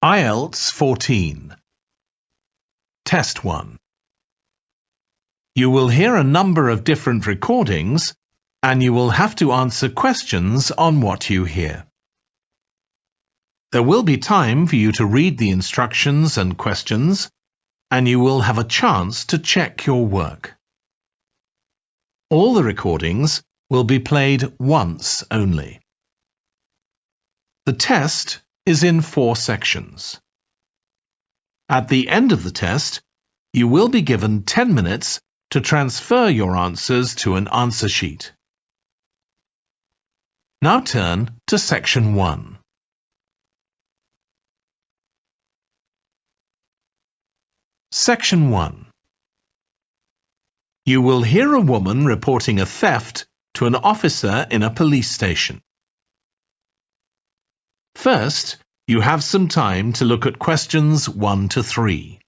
IELTS 14. Test 1. You will hear a number of different recordings and you will have to answer questions on what you hear. There will be time for you to read the instructions and questions, and you will have a chance to check your work. All the recordings will be played once only. The test is in 4 sections. At the end of the test, you will be given 10 minutes to transfer your answers to an answer sheet. Now turn to Section 1. Section 1. You will hear a woman reporting a theft to an officer in a police station. First, you have some time to look at questions 1 to 3.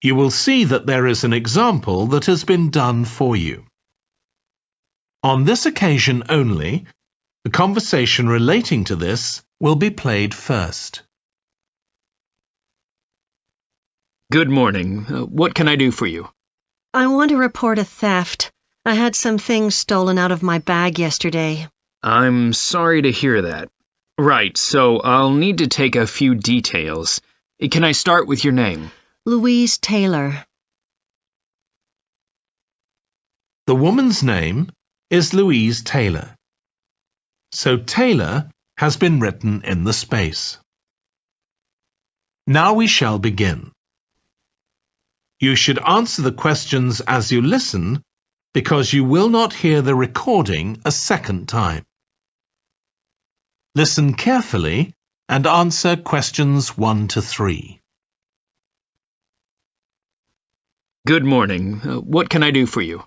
You will see that there is an example that has been done for you. On this occasion only, the conversation relating to this will be played first. Good morning. What can I do for you? I want to report a theft. I had some things stolen out of my bag yesterday. I'm sorry to hear that. Right, so I'll need to take a few details. Can I start with your name? Louise Taylor. The woman's name is Louise Taylor. So Taylor has been written in the space. Now we shall begin. You should answer the questions as you listen because you will not hear the recording a second time. Listen carefully and answer questions 1 to 3. Good morning. What can I do for you?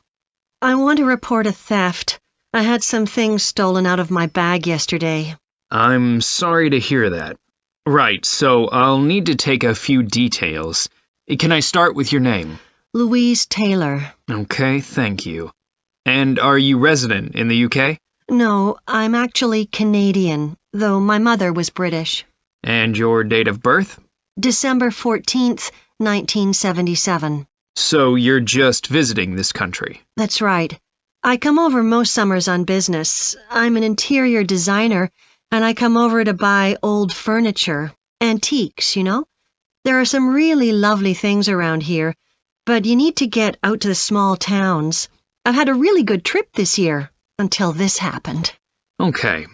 I want to report a theft. I had some things stolen out of my bag yesterday. I'm sorry to hear that. Right, so I'll need to take a few details. Can I start with your name? Louise Taylor. Okay, thank you. And are you resident in the UK? No, I'm actually Canadian, though my mother was British. And your date of birth? December 14th, 1977. So you're just visiting this country? That's right. I come over most summers on business. I'm an interior designer, and I come over to buy old furniture, antiques, you know? There are some really lovely things around here, but you need to get out to the small towns. I've had a really good trip this year, until this happened. Okay.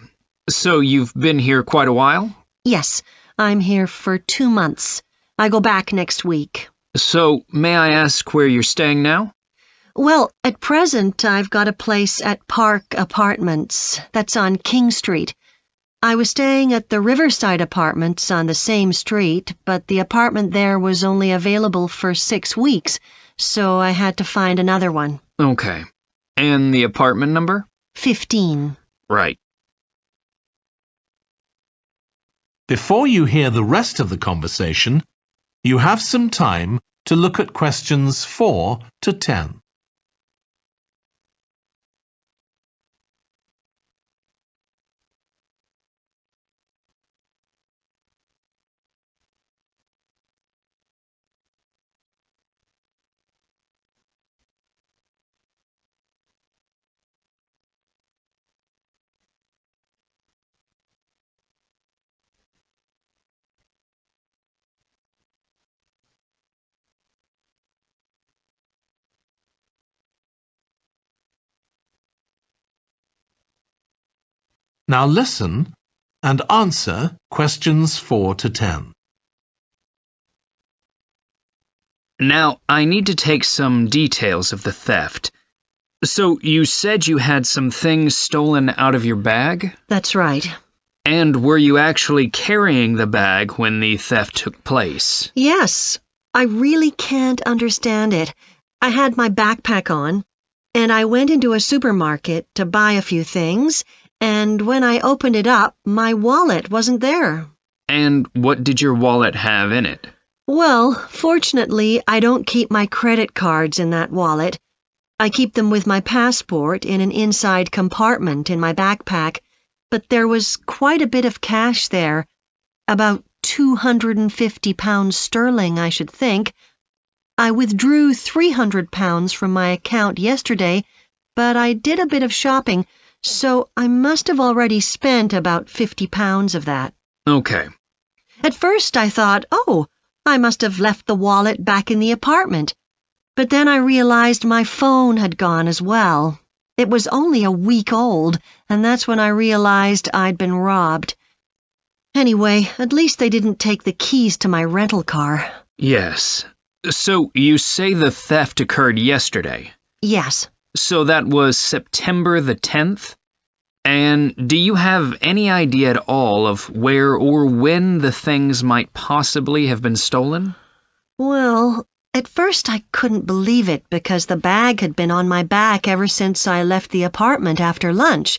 So you've been here quite a while? Yes, I'm here for 2 months. I go back next week. So, may I ask where you're staying now? Well, at present, I've got a place at Park Apartments. That's on King Street. I was staying at the Riverside Apartments on the same street, but the apartment there was only available for 6 weeks, so I had to find another one. Okay. And the apartment number? 15. Right. Before you hear the rest of the conversation, you have some time to look at questions 4 to 10. Now listen and answer questions 4 to 10. Now, I need to take some details of the theft. So, you said you had some things stolen out of your bag? That's right. And were you actually carrying the bag when the theft took place? Yes, I really can't understand it. I had my backpack on, and I went into a supermarket to buy a few things, and when I opened it up, my wallet wasn't there. And what did your wallet have in it? Well, fortunately, I don't keep my credit cards in that wallet. I keep them with my passport in an inside compartment in my backpack, but there was quite a bit of cash there, about £250 sterling, I should think. I withdrew £300 from my account yesterday, but I did a bit of shopping, so I must have already spent about £50 of that. Okay. At first I thought, oh, I must have left the wallet back in the apartment. But then I realized my phone had gone as well. It was only a week old, and that's when I realized I'd been robbed. Anyway, at least they didn't take the keys to my rental car. Yes. So you say the theft occurred yesterday? Yes. So that was September the 10th? And do you have any idea at all of where or when the things might possibly have been stolen? Well, at first I couldn't believe it because the bag had been on my back ever since I left the apartment after lunch.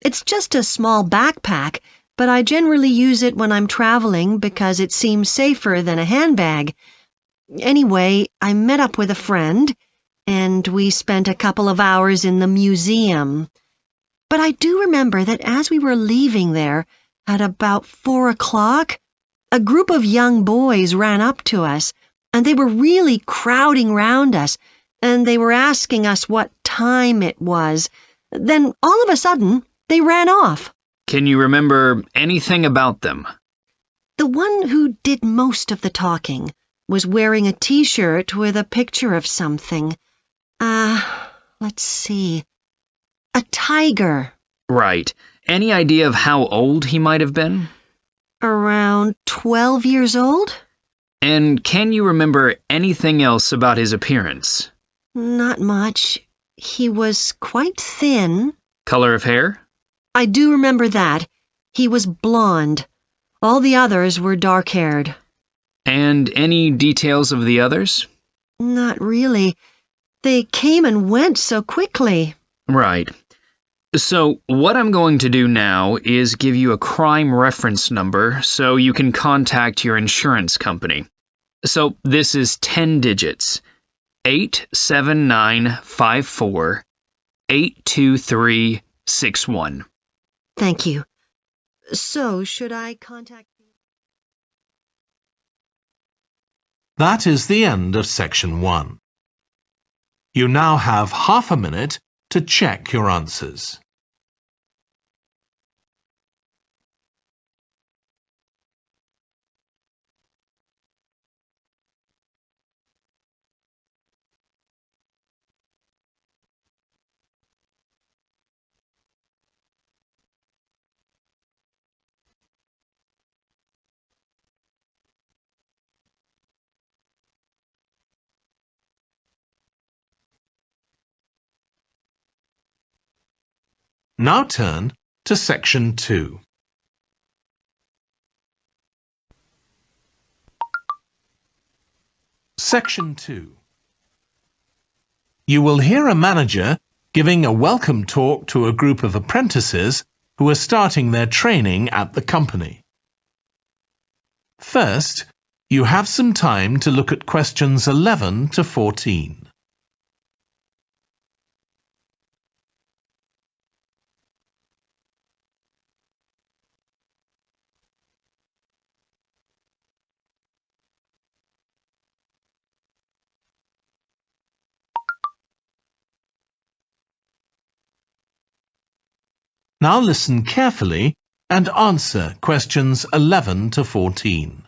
It's just a small backpack, but I generally use it when I'm traveling because it seems safer than a handbag. Anyway, I met up with a friend, and we spent a couple of hours in the museum. But I do remember that as we were leaving there, at about 4 o'clock, a group of young boys ran up to us, and they were really crowding round us, and they were asking us what time it was. Then, all of a sudden, they ran off. Can you remember anything about them? The one who did most of the talking was wearing a T-shirt with a picture of something. Let's see. A tiger. Right. Any idea of how old he might have been? Around 12 years old? And can you remember anything else about his appearance? Not much. He was quite thin. Color of hair? I do remember that. He was blonde. All the others were dark-haired. And any details of the others? Not really. They came and went so quickly. Right. So what I'm going to do now is give you a crime reference number so you can contact your insurance company. So this is 10 digits. 87954 82361. Thank you. So, should I contact... That is the end of section 1. You now have half a minute to check your answers. Now turn to section 2. Section 2. You will hear a manager giving a welcome talk to a group of apprentices who are starting their training at the company. First, you have some time to look at questions 11 to 14. Now listen carefully and answer questions 11 to 14.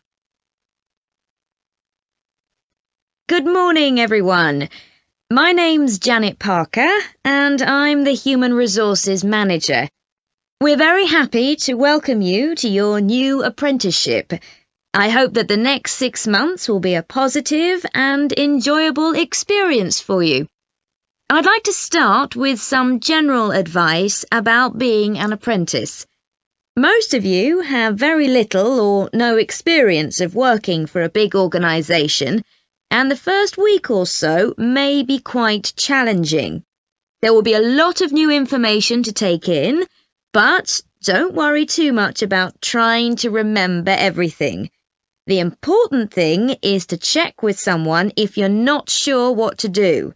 Good morning, everyone. My name's Janet Parker, and I'm the Human Resources Manager. We're very happy to welcome you to your new apprenticeship. I hope that the next 6 months will be a positive and enjoyable experience for you. I'd like to start with some general advice about being an apprentice. Most of you have very little or no experience of working for a big organisation, and the first week or so may be quite challenging. There will be a lot of new information to take in, but don't worry too much about trying to remember everything. The important thing is to check with someone if you're not sure what to do.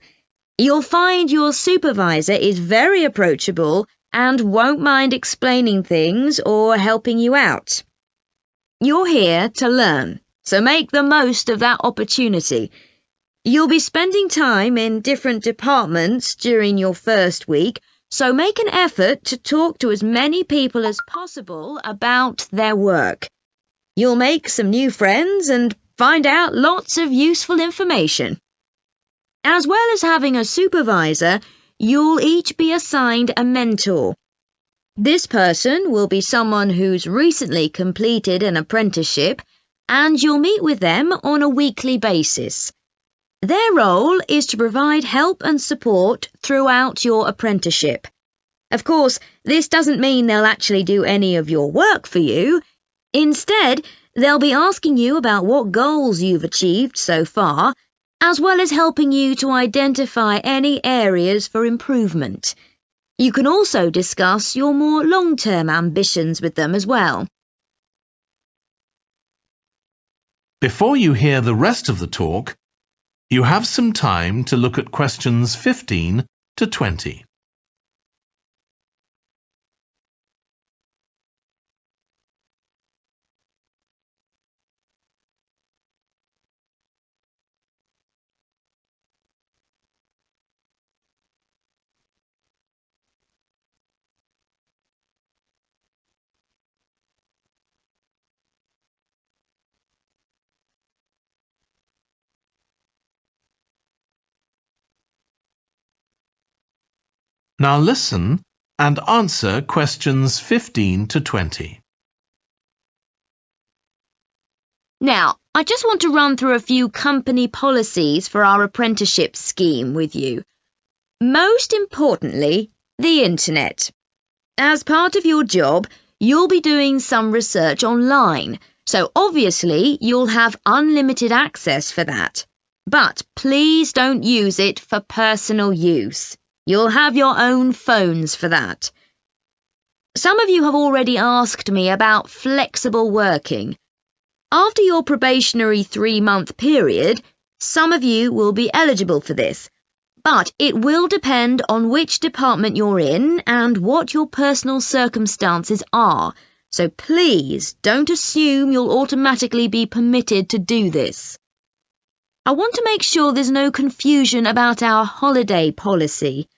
You'll find your supervisor is very approachable and won't mind explaining things or helping you out. You're here to learn, so make the most of that opportunity. You'll be spending time in different departments during your first week, so make an effort to talk to as many people as possible about their work. You'll make some new friends and find out lots of useful information. As well as having a supervisor, you'll each be assigned a mentor. This person will be someone who's recently completed an apprenticeship, and you'll meet with them on a weekly basis. Their role is to provide help and support throughout your apprenticeship. Of course, this doesn't mean they'll actually do any of your work for you. Instead, they'll be asking you about what goals you've achieved so far, as well as helping you to identify any areas for improvement. You can also discuss your more long-term ambitions with them as well. Before you hear the rest of the talk, you have some time to look at questions 15 to 20. Now listen and answer questions 15 to 20. Now, I just want to run through a few company policies for our apprenticeship scheme with you. Most importantly, the internet. As part of your job, you'll be doing some research online, so obviously you'll have unlimited access for that. But please don't use it for personal use. You'll have your own phones for that. Some of you have already asked me about flexible working. After your probationary 3-month period, some of you will be eligible for this, but it will depend on which department you're in and what your personal circumstances are, so please don't assume you'll automatically be permitted to do this. I want to make sure there's no confusion about our holiday policy.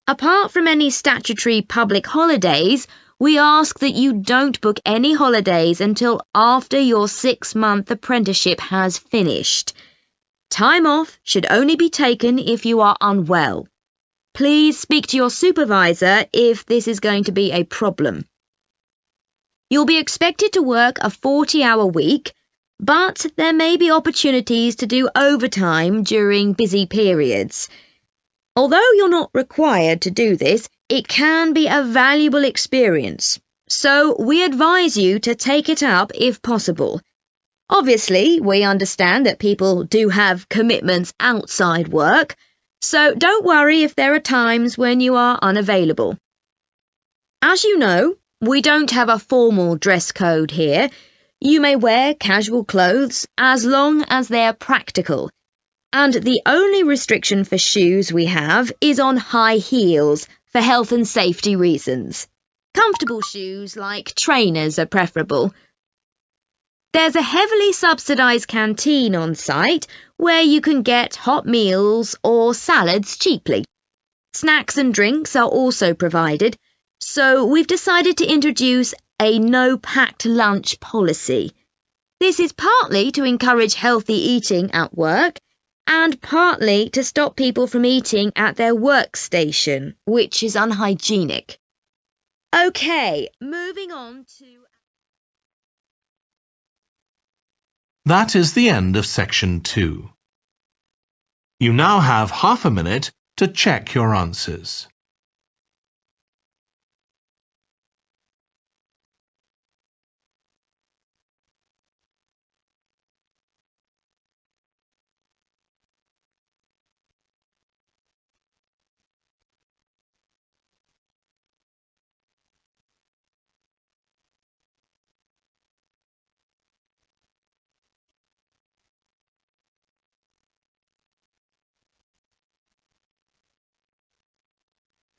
Apart from any statutory public holidays, we ask that you don't book any holidays until after your 6-month apprenticeship has finished. Time off should only be taken if you are unwell. Please speak to your supervisor if this is going to be a problem. You'll be expected to work a 40-hour week, but there may be opportunities to do overtime during busy periods. Although you're not required to do this, it can be a valuable experience, so we advise you to take it up if possible. Obviously, we understand that people do have commitments outside work, so don't worry if there are times when you are unavailable. As you know, we don't have a formal dress code here. You may wear casual clothes as long as they're practical. And the only restriction for shoes we have is on high heels for health and safety reasons. Comfortable shoes like trainers are preferable. There's a heavily subsidised canteen on site where you can get hot meals or salads cheaply. Snacks and drinks are also provided, so we've decided to introduce a no-packed lunch policy. This is partly to encourage healthy eating at work and partly to stop people from eating at their workstation, which is unhygienic. Okay, moving on to... That is the end of section 2. You now have half a minute to check your answers.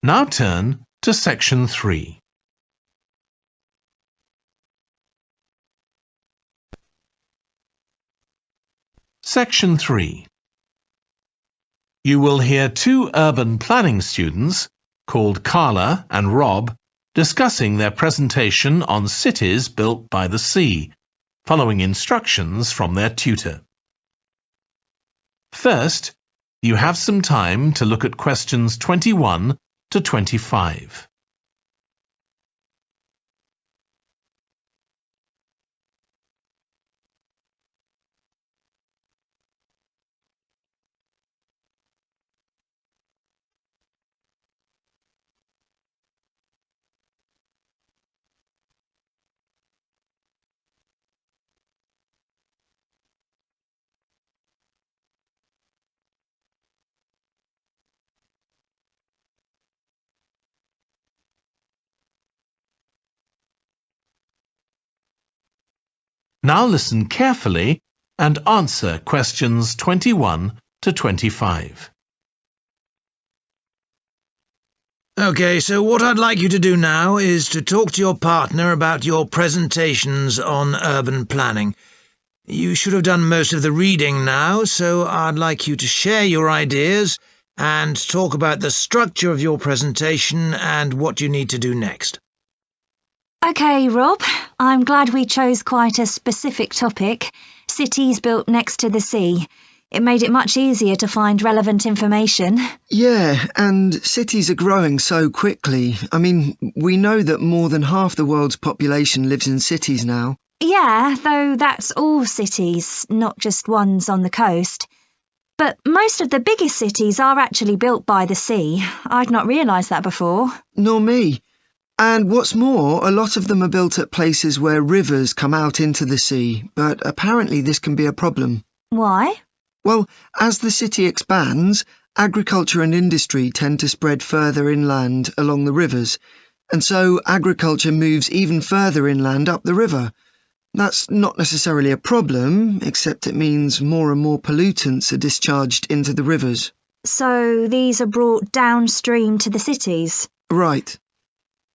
Now turn to Section 3. Section 3. You will hear two urban planning students, called Carla and Rob, discussing their presentation on cities built by the sea, following instructions from their tutor. First, you have some time to look at questions 21 to 25. Now listen carefully and answer questions 21 to 25. Okay, so what I'd like you to do now is to talk to your partner about your presentations on urban planning. You should have done most of the reading now, so I'd like you to share your ideas and talk about the structure of your presentation and what you need to do next. OK, Rob, I'm glad we chose quite a specific topic, cities built next to the sea. It made it much easier to find relevant information. Yeah, and cities are growing so quickly. I mean, we know that more than half the world's population lives in cities now. Yeah, though that's all cities, not just ones on the coast. But most of the biggest cities are actually built by the sea. I'd not realised that before. Nor me. And what's more, a lot of them are built at places where rivers come out into the sea, but apparently this can be a problem. Why? Well, as the city expands, agriculture and industry tend to spread further inland along the rivers, and so agriculture moves even further inland up the river. That's not necessarily a problem, except it means more and more pollutants are discharged into the rivers. So these are brought downstream to the cities? Right.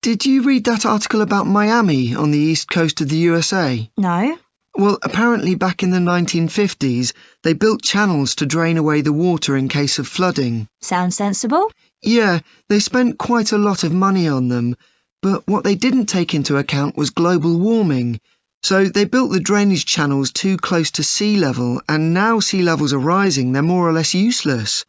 Did you read that article about Miami on the east coast of the USA? No. Well, apparently back in the 1950s, they built channels to drain away the water in case of flooding. Sounds sensible. Yeah, they spent quite a lot of money on them, but what they didn't take into account was global warming. So they built the drainage channels too close to sea level, and now sea levels are rising, they're more or less useless.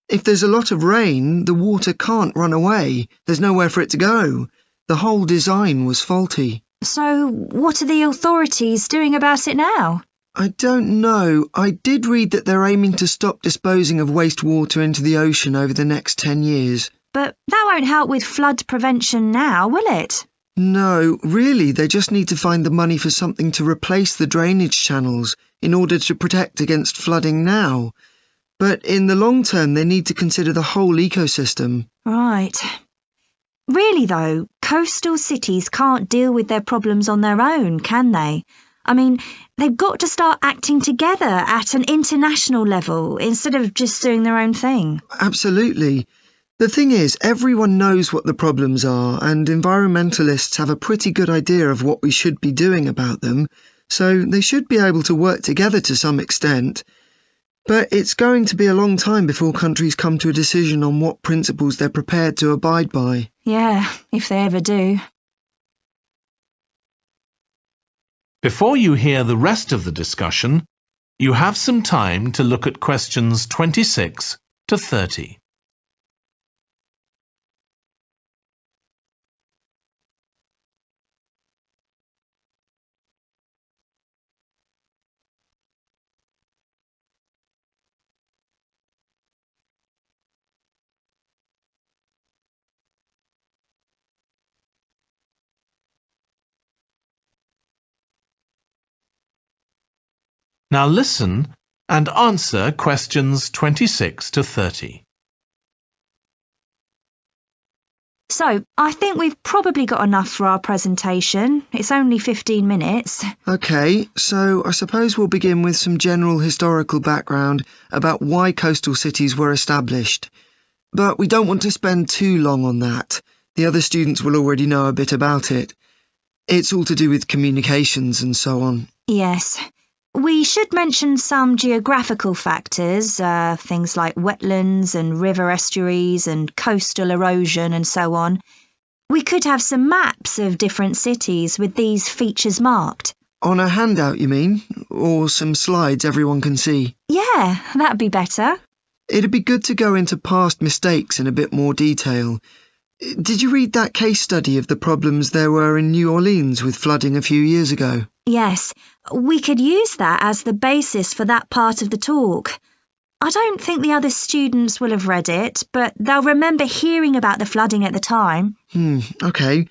If there's a lot of rain, the water can't run away. There's nowhere for it to go. The whole design was faulty. So what are the authorities doing about it now? I don't know. I did read that they're aiming to stop disposing of wastewater into the ocean over the next 10 years. But that won't help with flood prevention now, will it? No, really, they just need to find the money for something to replace the drainage channels in order to protect against flooding now. But in the long term, they need to consider the whole ecosystem. Right. Really, though, coastal cities can't deal with their problems on their own, can they? I mean, they've got to start acting together at an international level instead of just doing their own thing. Absolutely. The thing is, everyone knows what the problems are, and environmentalists have a pretty good idea of what we should be doing about them, so they should be able to work together to some extent. But it's going to be a long time before countries come to a decision on what principles they're prepared to abide by. Yeah, if they ever do. Before you hear the rest of the discussion, you have some time to look at questions 26 to 30. Now listen and answer questions 26 to 30. So, I think we've probably got enough for our presentation. It's only 15 minutes. OK, so I suppose we'll begin with some general historical background about why coastal cities were established. but we don't want to spend too long on that. The other students will already know a bit about it. It's all to do with communications and so on. Yes. We should mention some geographical factors, things like wetlands and river estuaries and coastal erosion and so on. We could have some maps of different cities with these features marked. On a handout, you mean? Or some slides everyone can see? Yeah, that'd be better. It'd be good to go into past mistakes in a bit more detail. Did you read that case study of the problems there were in New Orleans with flooding a few years ago? Yes, we could use that as the basis for that part of the talk. I don't think the other students will have read it, but they'll remember hearing about the flooding at the time. Okay.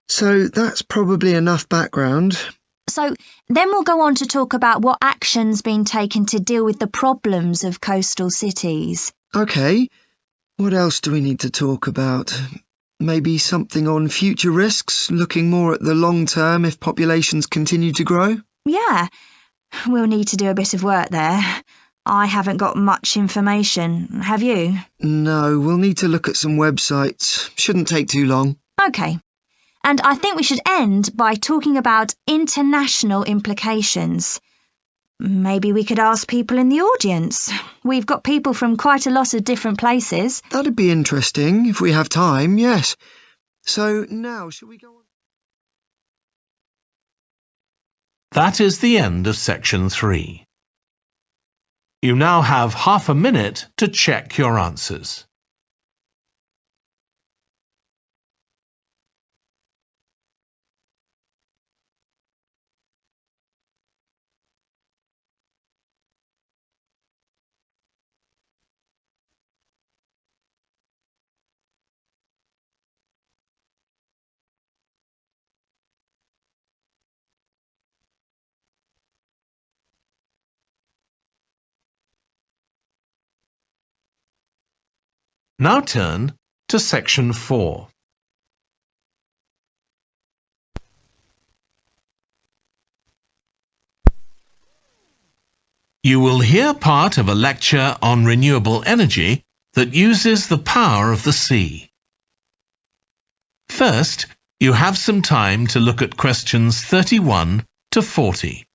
So that's probably enough background. So then we'll go on to talk about what action's been taken to deal with the problems of coastal cities. Okay. What else do we need to talk about? Maybe something on future risks, looking more at the long term if populations continue to grow? Yeah, we'll need to do a bit of work there. I haven't got much information. Have you? No, we'll need to look at some websites. Shouldn't take too long. Okay. And I think we should end by talking about international implications. Maybe we could ask people in the audience. We've got people from quite a lot of different places. That'd be interesting, if we have time, yes. So now, shall we go on? That is the end of section 3. You now have half a minute to check your answers. Now turn to section 4. You will hear part of a lecture on renewable energy that uses the power of the sea. First, you have some time to look at questions 31 to 40.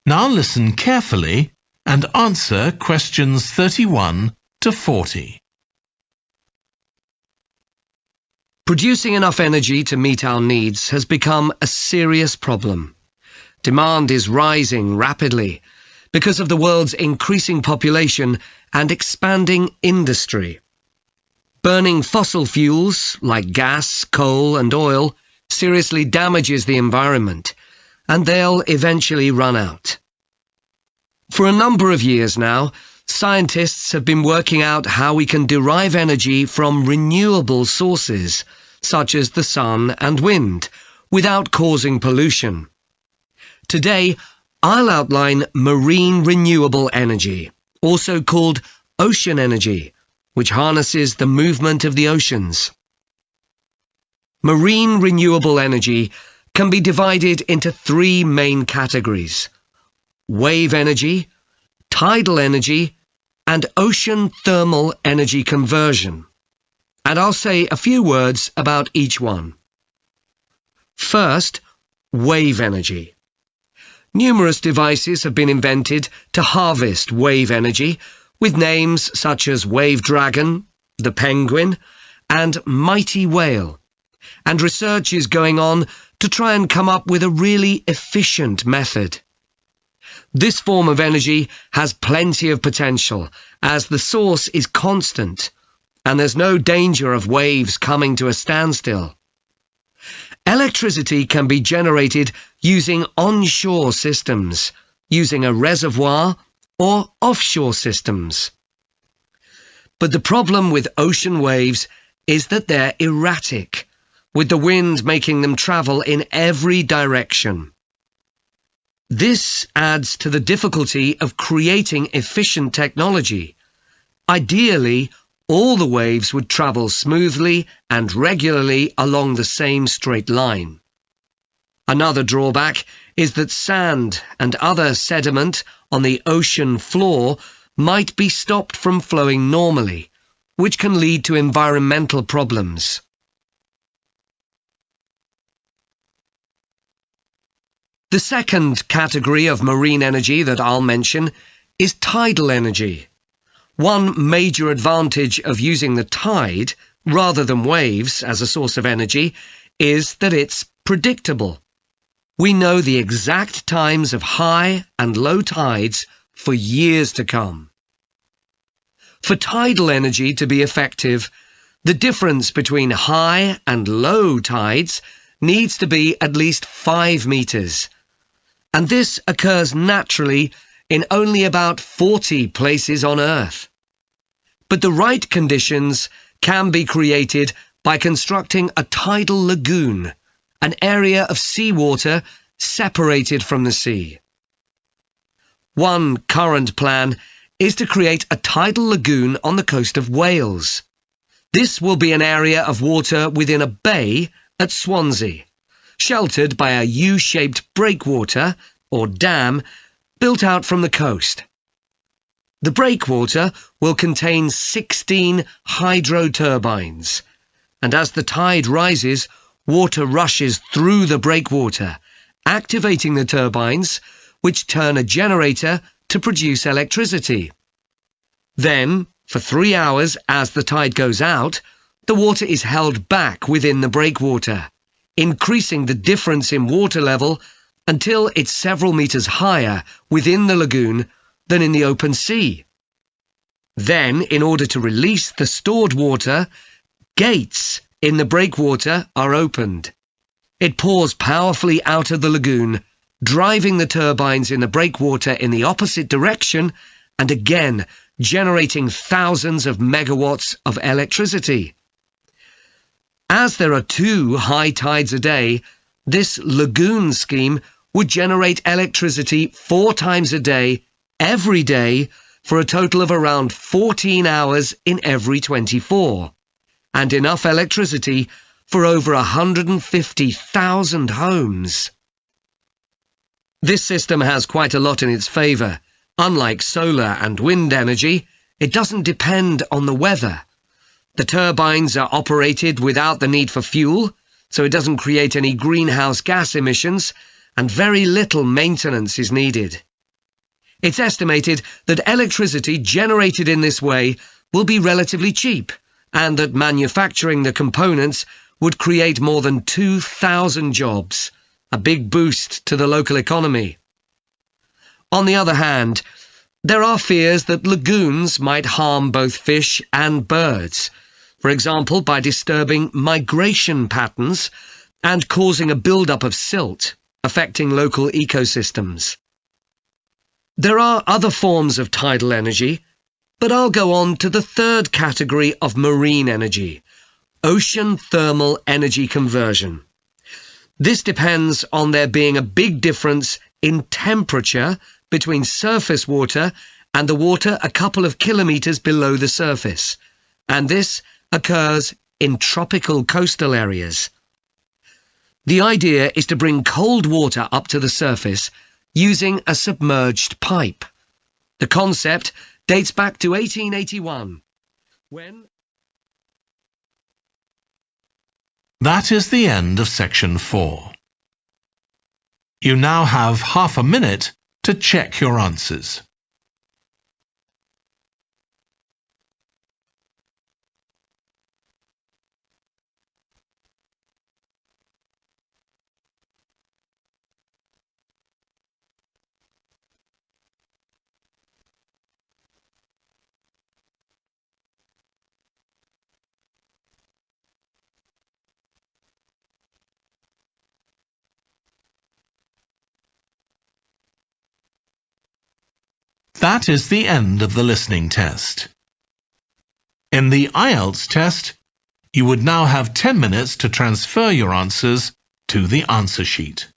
Now listen carefully and answer questions 31 to 40. Producing enough energy to meet our needs has become a serious problem. Demand is rising rapidly because of the world's increasing population and expanding industry. Burning fossil fuels like gas, coal and oil seriously damages the environment, and they'll eventually run out. For a number of years now, scientists have been working out how we can derive energy from renewable sources, such as the sun and wind, without causing pollution. Today, I'll outline marine renewable energy, also called ocean energy, which harnesses the movement of the oceans. Marine renewable energy can be divided into 3 main categories: wave energy, tidal energy, and ocean thermal energy conversion. And I'll say a few words about each one. First, wave energy. Numerous devices have been invented to harvest wave energy, with names such as Wave Dragon, the Penguin, and Mighty Whale. And research is going on to try and come up with a really efficient method. This form of energy has plenty of potential, as the source is constant, and there's no danger of waves coming to a standstill. Electricity can be generated using onshore systems, using a reservoir, or offshore systems. But the problem with ocean waves is that they're erratic, with the wind making them travel in every direction. This adds to the difficulty of creating efficient technology. Ideally, all the waves would travel smoothly and regularly along the same straight line. Another drawback is that sand and other sediment on the ocean floor might be stopped from flowing normally, which can lead to environmental problems. The second category of marine energy that I'll mention is tidal energy. One major advantage of using the tide rather than waves as a source of energy is that it's predictable. We know the exact times of high and low tides for years to come. For tidal energy to be effective, the difference between high and low tides needs to be at least 5 meters. And this occurs naturally in only about 40 places on Earth. But the right conditions can be created by constructing a tidal lagoon, an area of seawater separated from the sea. One current plan is to create a tidal lagoon on the coast of Wales. This will be an area of water within a bay at Swansea, sheltered by a U-shaped breakwater, or dam, built out from the coast. The breakwater will contain 16 hydro turbines, and as the tide rises, water rushes through the breakwater, activating the turbines, which turn a generator to produce electricity. Then, for 3 hours as the tide goes out, the water is held back within the breakwater, increasing the difference in water level until it's several meters higher within the lagoon than in the open sea. Then, in order to release the stored water, gates in the breakwater are opened. It pours powerfully out of the lagoon, driving the turbines in the breakwater in the opposite direction and again generating thousands of megawatts of electricity. As there are 2 high tides a day, this lagoon scheme would generate electricity 4 times a day, every day, for a total of around 14 hours in every 24, and enough electricity for over 150,000 homes. This system has quite a lot in its favour. Unlike solar and wind energy, it doesn't depend on the weather. The turbines are operated without the need for fuel, so it doesn't create any greenhouse gas emissions, and very little maintenance is needed. It's estimated that electricity generated in this way will be relatively cheap, and that manufacturing the components would create more than 2,000 jobs, a big boost to the local economy. On the other hand, there are fears that lagoons might harm both fish and birds, for example by disturbing migration patterns and causing a build-up of silt, affecting local ecosystems. There are other forms of tidal energy, but I'll go on to the third category of marine energy, ocean thermal energy conversion. This depends on there being a big difference in temperature between surface water and the water a couple of kilometres below the surface, and this occurs in tropical coastal areas. The idea is to bring cold water up to the surface using a submerged pipe. The concept dates back to 1881, when... That is the end of section 4. You now have half a minute to check your answers. That is the end of the listening test. In the IELTS test, you would now have 10 minutes to transfer your answers to the answer sheet.